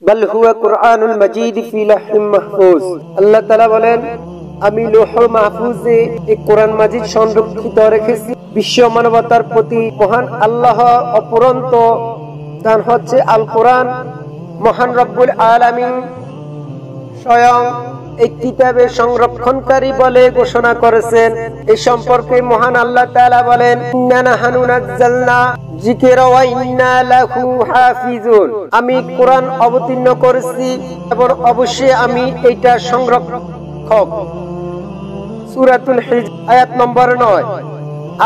বাল হুয়া কুরআনুল মাজিদ ফি লাহ্হিম মাহফুজ। আল্লাহ তাআলা বলেন, আমি লৌহ মাহফুজে এই কোরআন মাজিদ সংরক্ষিত রেখেছি। বিশ্ব মানবতার প্রতি মহান আল্লাহ অপরন্ত দান হচ্ছে আল কোরআন। মহান রব্বুল আলামিন স্বয়ং এই কিতাবের সংরক্ষণকারী বলে ঘোষণা করেছেন। এই সম্পর্কে মহান আল্লাহ তাআলা বলেন, ইন্না নাহনু নাযালনা যিকরা ওয়া ইন্না লাহু হাফিজুন। আমি কোরআন অবতীর্ণ করেছি এবং অবশ্যই আমি এইটা সংরক্ষক। সূরাতুল হিজর আয়াত নম্বর 9।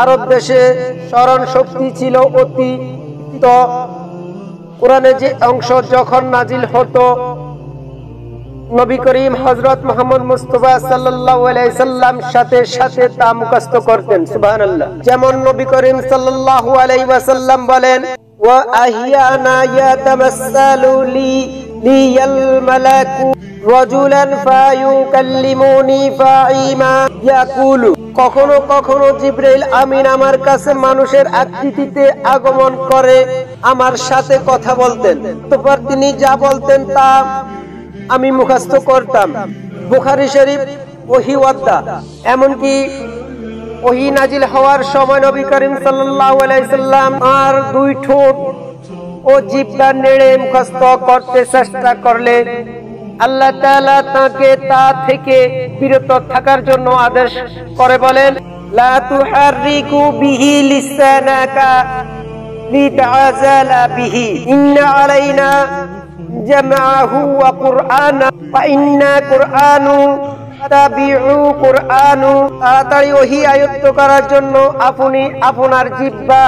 আরব দেশে স্মরণ শক্তি ছিল অতি। কোরআনে যে অংশ যখন নাজিল হতো, নবী করিম হযরত মুহাম্মদ মুস্তাফা সাল্লাল্লাহু আলাইহি সাল্লাম সাথে সাথে তা মুখস্থ করতেন। সুবহানাল্লাহ। যেমন নবী করিম সাল্লাল্লাহু আলাইহি ওয়াসাল্লাম বলেন, ওয়া আহিয়ানা ইয়াতামাসসালু লিয়াল মালাকু রাজুলান ফায়ুকাল্লিমুনি ফাঈমা ইয়াকুলু। কখনো কখনো জিবরাইল আমিন আমার কাছে মানুষের আকৃতিতে আগমন করে আমার সাথে কথা বলতেন। তারপর তিনি যা বলতেন তা আমি মুখস্থ করতাম। বুখারী শরীফ ওহী ওয়াদ্দা। এমনকি ওহী নাজিল হওয়ার সময় নবী করিম সাল্লাল্লাহু আলাইহি সাল্লাম আর দুই ঠোঁট ও জিহ্বা নেড়ে মুখস্থ করতে চেষ্টা করলে আল্লাহ তাআলা তাকে তা থেকে বিরত থাকার জন্য আদেশ করে বলেন, লা তুহাররিকু বিহি লিসানাকা লিতাআযালা বিহি ইন্না আলাইনা জামাআহু ওয়া কুরআনা ওয়া ইন্না কুরআনু তাবিউ কুরআনু। তাড়াতাড়ি ওহী আয়ত্ত করার জন্য আপনি আপনার জিহ্বা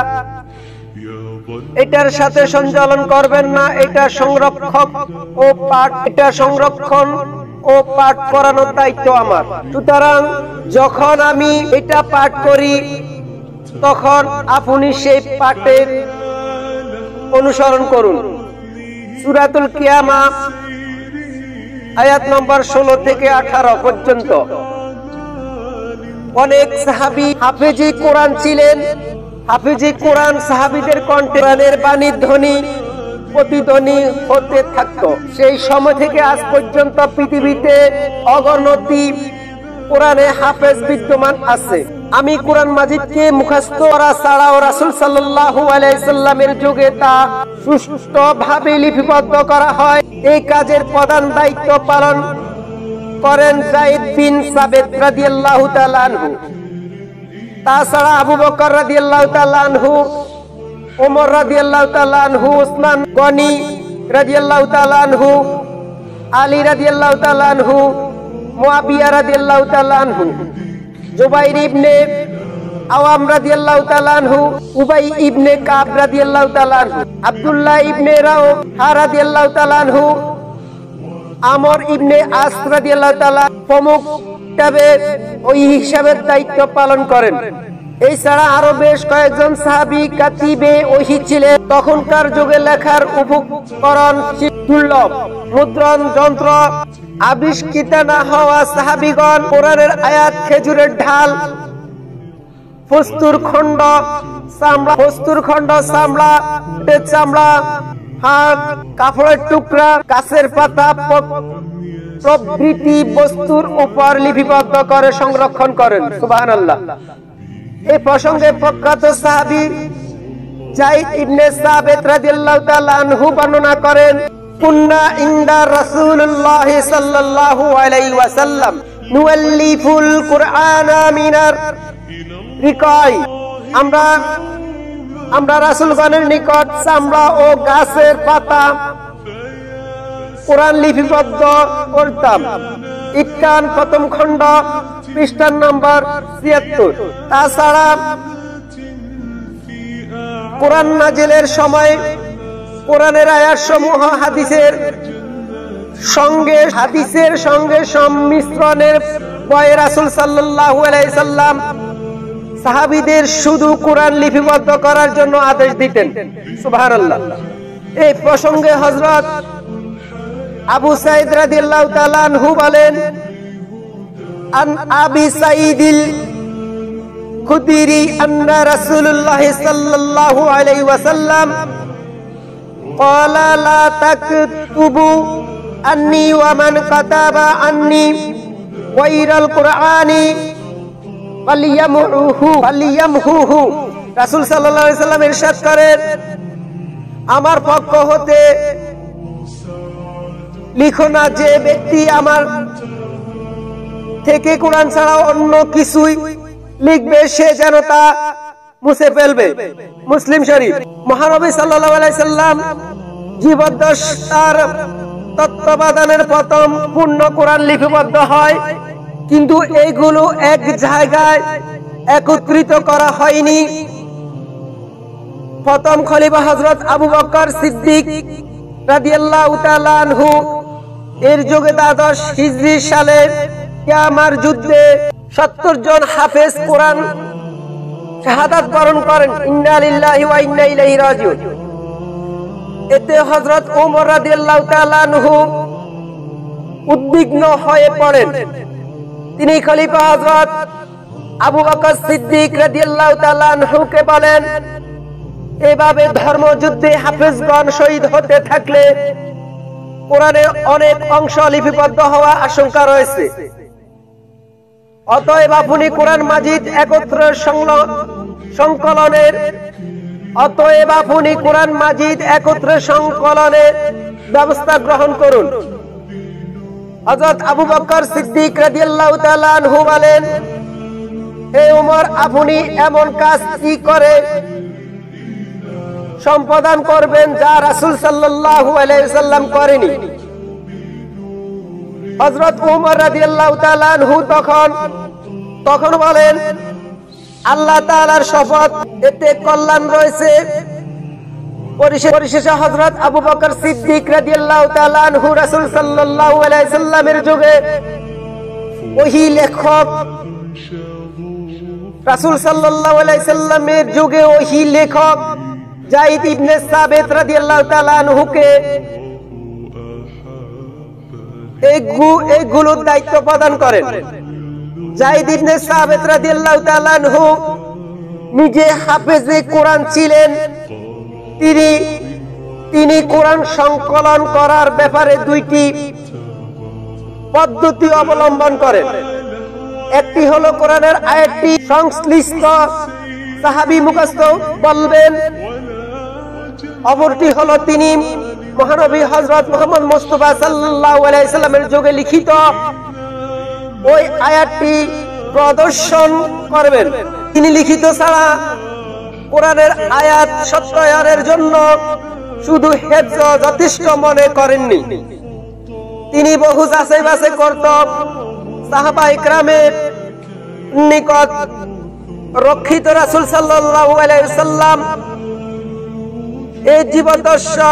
এটার সাথে সঞ্চালন করবেন না। এটা সংরক্ষক ও পাঠ, এটা সংরক্ষণ ও পাঠ করানোর দায়িত্ব আমার। সুতরাং যখন আমি এটা পাঠ করি তখন আপনি সেই পাঠের অনুসরণ করুন। সূরাতুল কিয়ামা আয়াত নম্বর 16 থেকে 18 পর্যন্ত। অনেক সাহাবী হাফেজে কোরআন ছিলেন। হাফেজে কোরআন সাহাবীদের কণ্ঠে কোরআনের বাণীর ধ্বনি প্রতিধ্বনি হতে থাকতো। সেই সময় থেকে আজ পর্যন্ত পৃথিবীতে অগণতি কোরআনে হাফেজ বিদ্যমান আছে। আমি কোরআন মাজিদকে মুখস্থ করা ছাড়াও রাসূল সাল্লাল্লাহু আলাইহি সাল্লামের যুগে তা সুষ্ঠুভাবে লিপিবদ্ধ করা হয়। এই কাজের প্রধান দায়িত্ব পালন করেন যায়েদ বিন সাবিত রাদিয়াল্লাহু তাআলা আনহু। তাছাড়া আবু বকর রাদিয়াল্লাহু তাআলা আনহু, ওমর রাদিয়াল্লাহু তাআলা আনহু, উসমান গনি রাদিয়াল্লাহু তাআলা আনহু, আলী রাদিয়াল্লাহু তাআলা আনহু, মুয়াবিয়া রাদিয়াল্লাহু তাআলা আনহু, জুবাইর ইবনে আওয়াম রাদিয়াল্লাহু তাআলা আনহু, উবাই ইবনে কাব রাদিয়াল্লাহু তাআলা আনহু, আব্দুল্লাহ ইবনে রাওহা রাদিয়াল্লাহু তাআলা আনহু, আমর ইবনে আস রাদিয়াল্লাহু তাআলা প্রমুখ তবে ওই হিসাবের দায়িত্ব পালন করেন। এছাড়া আরো বেশ কয়েকজন সাহাবী কাতিবে ওহী ছিলেন। তখনকার যুগে লেখার উপকরণ দুর্লভ। মুদ্রণ যন্ত্র আবিষ্কৃত না হওয়া সাহাবীগণ কোরআনের আয়াত, খেজুরের ঢাল, ফস্তুর খণ্ড, চামড়া, চামড়া, হাড়, কাপড়ের টুকরা, গাছের পাতা প্রভৃতি বস্তুর উপর লিপিবদ্ধ করে সংরক্ষণ করেন। সুবহানাল্লাহ। এই প্রসঙ্গে প্রখ্যাত সাহাবী যায়েদ ইবনে সাবিত রাদিয়াল্লাহু তাআলা আনহু বর্ণনা করেন, কুন্না ইনদা রাসূলুল্লাহ সাল্লাল্লাহু আলাইহি ওয়াসাল্লাম নুআল্লিফুল কুরআনা মিনার রিকাই। আমরা রাসূলগণের নিকট চামড়া ও গাছের পাতা কোরআন লিপিবদ্ধ করতাম। ইকান প্রথম খণ্ড, পৃষ্ঠা নম্বর ৭৬। তাছাড়া কোরআন নাজিলের সময় কোরআনের আয়াতসমূহ হাদিসের সঙ্গে সংমিশ্রণের ভয়ে রাসূল সাল্লাল্লাহু আলাইহি সাল্লাম সাহাবীদের শুধু কোরআন লিপিবদ্ধ করার জন্য আদেশ দিতেন। সুবহানাল্লাহ। এই প্রসঙ্গে হযরত আবু সাঈদ রাদিয়াল্লাহু তাআলা আনহু বলেন, আন আবি সাঈদিল খুদরি আন্না রাসূলুল্লাহ সাল্লাল্লাহু আলাইহি ওয়াসাল্লাম ক্বালা লা তাকতুবু আন্নী ওয়া মান কাতাবা আন্নী গায়রাল কুরআনি ফালিয়ামহুহু। রাসূল সাল্লাল্লাহু আলাইহি সাল্লাম ইরশাদ করেন, আমার পক্ষ হতে লিখো না যে ব্যক্তি আমার থেকে কোরআন ছাড়া অন্য কিছুই লিখবে সে যেন তা মুছে ফেলবে। মুসলিম শরীফ। মহানবী সাল্লাল্লাহু আলাইহি সাল্লাম জীবদ্দশার তত্ত্বাবধানের প্রথম পূর্ণ কোরআন লিপিবদ্ধ হয়, কিন্তু এইগুলো এক জায়গায় একত্রিত করা হয়নি। প্রথম খলিফা হযরত আবু বকর সিদ্দিক রাদিয়াল্লাহু তাআলা আনহু এর যুগে দ্বাদশ হিজরি সালে ইয়ামার যুদ্ধে 70 জন হাফেজ কোরআন শাহাদাত বরণ করেন। ইন্না লিল্লাহি ওয়া ইন্না ইলাইহি রাজিউন। এতে হযরত ওমর রাদিয়াল্লাহু তাআলা আনহু উদ্বিগ্ন হয়ে পড়েন। তিনি খলিফা হযরত আবু বকর সিদ্দিক রাদিয়াল্লাহু তাআলা আনহুকে বলেন, এভাবে ধর্মযুদ্ধে হাফেজগণ শহীদ হতে থাকলে কোরআনের অনেক অংশ লিপিবদ্ধ হওয়া আশঙ্কা রয়েছে। অতএব আপনি কোরআন মাজিদ একত্রে সংকলনের ব্যবস্থা গ্রহণ করুন। হযরত আবু বকর সিদ্দিক রাদিয়াল্লাহু তাআলা আনহু বলেন, হে ওমর, আপনি এমন কাজ কি করে সম্পাদন করবেন যা রাসূল সাল্লাল্লাহু আলাইহি ওয়াসাল্লাম করেনি। হযরত ওমর রাদিয়াল্লাহু তাআলা আনহু তখন বলেন, আল্লাহ তাআলার শপথ, এতে কল্যাণ রয়েছে। পরিশেষে হযরত আবু বকর সিদ্দিক রাদিয়াল্লাহু তাআলা আনহু রাসূল সাল্লাল্লাহু আলাইহি ওয়াসাল্লামের যুগে ওহী লেখক যায়েদ ইবনে সাবিত রাদিয়াল্লাহু তাআলা আনহুকে এইগুলোর দায়িত্ব প্রদান করেন। যায়েদ ইবনে সাবিত রাদিয়াল্লাহু তাআলা আনহু নিজে হাফেজে কোরআন ছিলেন। তিনি কোরআন সংকলন করার ব্যাপারে দুইটি পদ্ধতি অবলম্বন করেন। একটি হলো কোরআনের আয়াতটি সংশ্লিষ্ট সাহাবী মুখস্থ বলবেন, অপরটি হলো তিনি মহানবী হযরত মুহাম্মদ মুস্তাফা সাল্লাল্লাহু আলাইহি সাল্লামের যুগে লিখিত ওই আয়াতটি প্রদর্শন করবেন। তিনি লিখিত ছাড়া কোরআনের আয়াত সত্যায়নের জন্য শুধু হেফজ যথেষ্ট মনে করেননি। তিনি বহু যাচাই বাছাই করতেন। সাহাবায়ে কেরামের নিকট রক্ষিত রাসূল সাল্লাল্লাহু আলাইহি ওয়াসাল্লাম এই জীবদ্দশা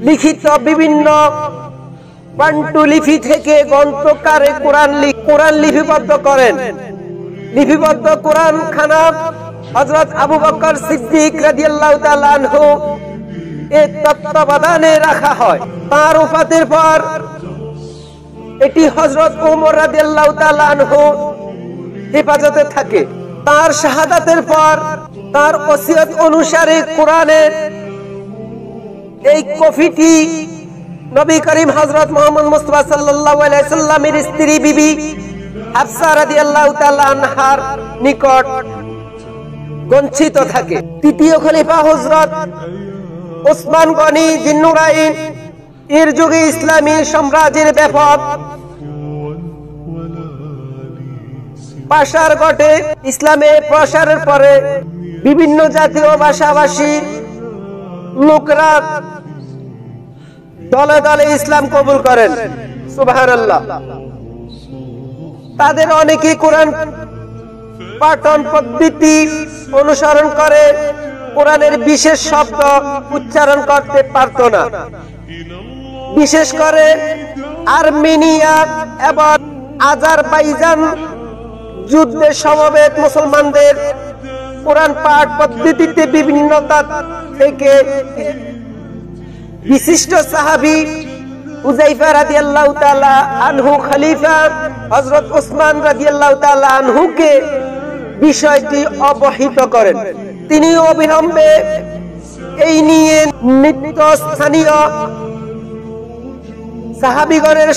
লিখিত বিভিন্ন পান্ডুলিপি থেকে গ্রন্থকারে কোরআন লিপিবদ্ধ করেন। লিপিবদ্ধ কোরআন খানা হযরত আবু বকর সিদ্দিক রাদিয়াল্লাহু তাআলা আনহু এর তত্ত্বাবধানে রাখা হয়। তার ওফাতের পর এটি হযরত ওমর রাদিয়াল্লাহু তাআলা আনহু হেফাজতে থাকে। তার শাহাদাতের পর তার ওসিয়ত অনুসারে কোরআনের এই কপিটি নবী করিম হযরত মুহাম্মদ মুস্তাফা সাল্লাল্লাহু আলাইহি সাল্লামের স্ত্রী বিবি হাফসা রাদিয়াল্লাহু তাআলা আনহার নিকট গচ্ছিত থাকে। তৃতীয় খলিফা হযরত ওসমান গনি জিন্নুরাইন এর যুগে ইসলামী সাম্রাজ্যের ব্যাপক প্রসার ঘটে। ইসলামের প্রসারের পরে বিভিন্ন জাতীয় ভাষাভাষী লোকরা দলে দলে ইসলাম কবুল করেন। সুবহানাল্লাহ। তাদের অনেকে কোরআন পাঠন পদ্ধতি অনুসরণ করে কোরআনের বিশেষ শব্দ উচ্চারণ করতে পারত না। বিশেষ করে আর্মেনিয়া এবং আজারবাইজান যুদ্ধে সমবেত মুসলমানদের কোরআন পাঠ পদ্ধতিতে বিভিন্নতা থেকে বিশিষ্ট সাহাবী হুযায়ফা রাদিয়াল্লাহু তাআলা আনহু খলিফা হযরত ওসমান রাদিয়াল্লাহু তাআলা আনহুকে বিষয়টি অবহিত করেন। তিনি অবিলম্বে এই নিয়ে নিত্য স্থানীয় সাহাবীগণের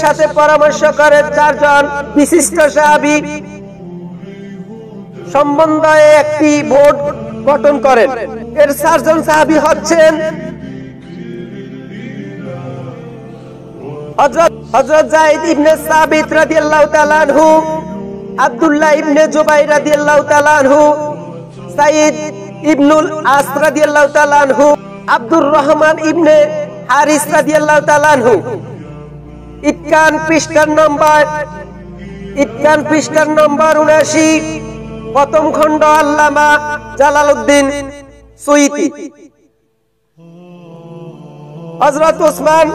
সাথে পরামর্শ করে চারজন বিশিষ্ট সাহাবী সম্বন্ধে একটি বোর্ড গঠন করেন। এর চারজন সাহাবী হচ্ছেন হযরত যায়েদ ইবনে সাবিত রাদিয়াল্লাহু তাআলা আনহু, আব্দুল্লাহ ইবনে জুবাইর রাদিয়াল্লাহু তাআলা আনহু, সাঈদ ইবনুল আস রাদিয়াল্লাহু তাআলা আনহু, আব্দুর রহমান ইবনে হারিস রাদিয়াল্লাহু তাআলা আনহু। ইতকান পৃষ্ঠার নম্বর 79, প্রথম খণ্ড, আল্লামা জালালউদ্দিন সুয়ুতী। হযরত ওসমান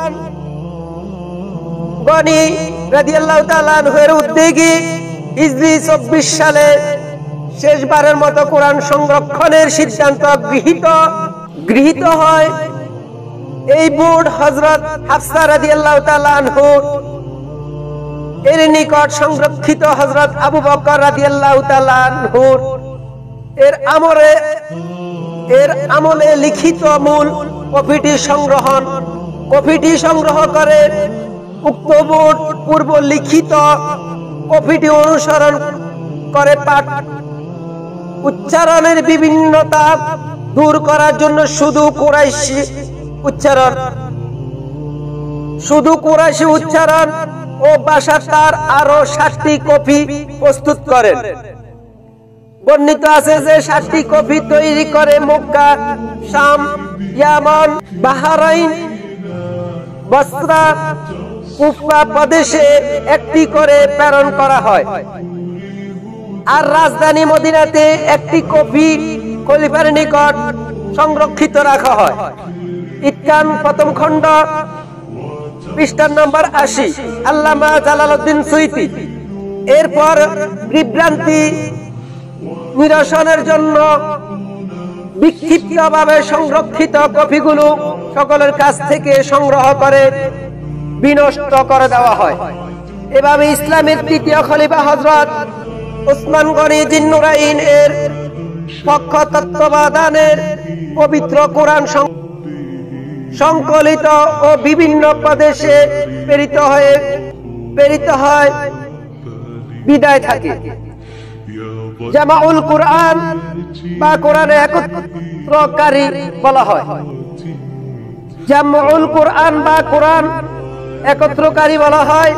গনি রাদিয়াল্লাহু তাআলা আনহুর উদ্যোগে হিজরি 24 সালে শেষবারের মতো কোরআন সংরক্ষণের সিদ্ধান্ত গৃহীত হয়। এই বোর্ড হযরত হাফসা রাদিয়াল্লাহু তাআলা আনহু এর নিকট সংরক্ষিত হযরত আবু বকর রাদিয়াল্লাহু তাআলা আনহু এর আমলে লিখিত মূল কপিটি সংগ্রহ করে। উক্ত বোর্ড পূর্ব লিখিত কপিটি অনুসরণ করে পাঠ উচ্চারণের বিভিন্নতা দূর করার জন্য শুধু কুরাইশি উচ্চারণ ও ভাষা তার আরো 7টি কপি প্রস্তুত করেন। বর্ণিত আছে যে 7টি কপি তৈরি করে মক্কা, শাম, ইয়ামান, বাহরাইন, বসরা, কুফা প্রদেশে একটি করে প্রেরণ করা হয়। আর রাজধানী মদিনাতে একটি কপি খলিফার নিকট সংরক্ষিত রাখা হয়। ইতকান প্রথম খণ্ড, পৃষ্ঠা নম্বর 80, আল্লামা জালালউদ্দিন সুয়ুতী। এরপর বিভ্রান্তি নিরসনের জন্য বিক্ষিপ্তভাবে সংরক্ষিত কপিগুলো সকলের কাছ থেকে সংগ্রহ করে বিনষ্ট করে দেওয়া হয়। এভাবে ইসলামের তৃতীয় খলিফা হযরত ওসমান গনি জিন্নুরাইন এর পক্ষ তত্ত্বাবধানের পবিত্র কোরআন সংকলিত ও বিভিন্ন প্রদেশে প্রেরিত হয় বিদায় থাকে। জামাউল কুরআন বা কোরআনের একত্রকারী বলা হয়। জামাউল কুরআন বা কোরআন একত্রকারী বলা হয়।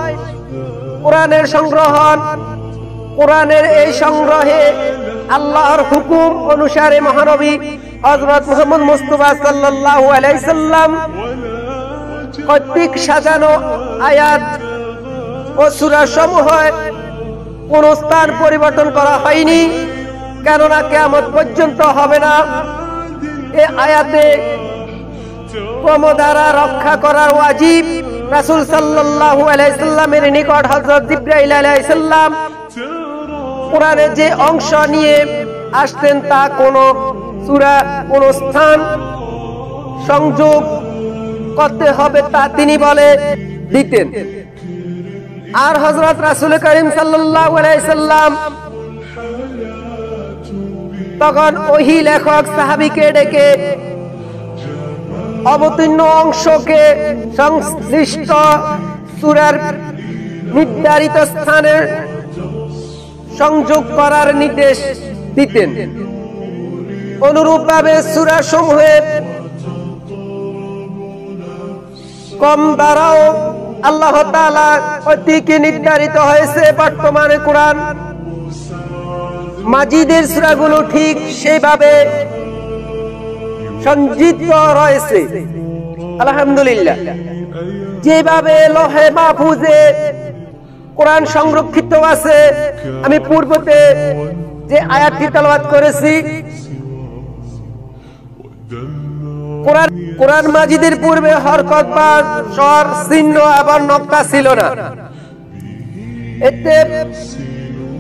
কোরআনের এই সংগ্রহে আল্লাহর হুকুম অনুসারে মহানবী হযরত মুহাম্মদ মুস্তাফা সাল্লাল্লাহু আলাইহি সাল্লাম কর্তৃক সাজানো আয়াত ও সূরা সমূহ কোন স্থান পরিবর্তন করা হয়নি, কেননা কিয়ামত পর্যন্ত হবে না। এই আয়াতে ক্রমধারা রক্ষা করার ওয়াজিব রাসূল সাল্লাল্লাহু আলাইহি সাল্লামের নিকট হযরত জিবরাইল আলাইহিস সালাম কোরআনের যে অংশ নিয়ে আসতেন তা কোন সূরা কোন স্থান সংযোগ করতে হবে তা তিনি বলে দিতেন। আর হযরত রাসূল করিম সাল্লাল্লাহু আলাইহি সাল্লাম তখন ওহী লেখক সাহাবীকে ডেকে অবতীর্ণ অংশকে সংশ্লিষ্ট সূরার নির্ধারিত স্থানে সংযোগ করার নির্দেশ দিতেন। অনুরূপভাবে সূরা সমূহের কম দ্বারাও আল্লাহ তাআলা কর্তৃক নির্ধারিত হয়েছে। বর্তমানে কোরআন মাজিদের সূরাগুলো ঠিক সেইভাবে সঞ্চিত রয়েছে। আলহামদুলিল্লাহ, যেভাবে লোহে মাহফুজে কোরআন সংরক্ষিত আছে। আমি পূর্বতে যে আয়াতটি তেলাওয়াত করেছি, কোরআন মাজিদের পূর্বে হরকত বা স্বর চিহ্ন আবার নকতা ছিল না। এতে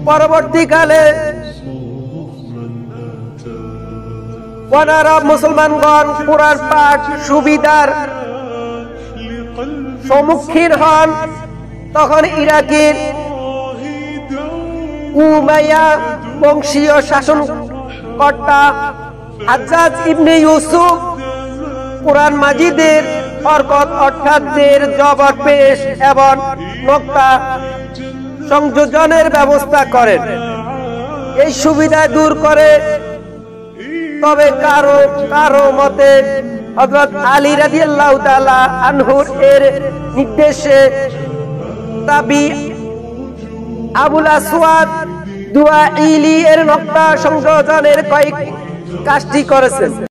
পরবর্তীকালে অনারব মুসলমানগণ কোরআন পাঠ সুবিধার সম্মুখীন হন। তখন ইরাকের উমাইয়া বংশীয় শাসনকর্তা হাজ্জাজ ইবনে ইউসুফ কোরআন মাজিদের হরকত অর্থাৎ জের জবর পেশ এবং নক্তা সংযোজনের ব্যবস্থা করেন। এই সুবিধা দূর করে। তবে কারো কারো মতে হযরত আলী রাদিয়াল্লাহু তাআলা আনহুর এর নির্দেশে তাবি আবুল আসওয়াদ দুআইলি এর নক্তা সংযোজনের কয়েক কাজটি করেছেন।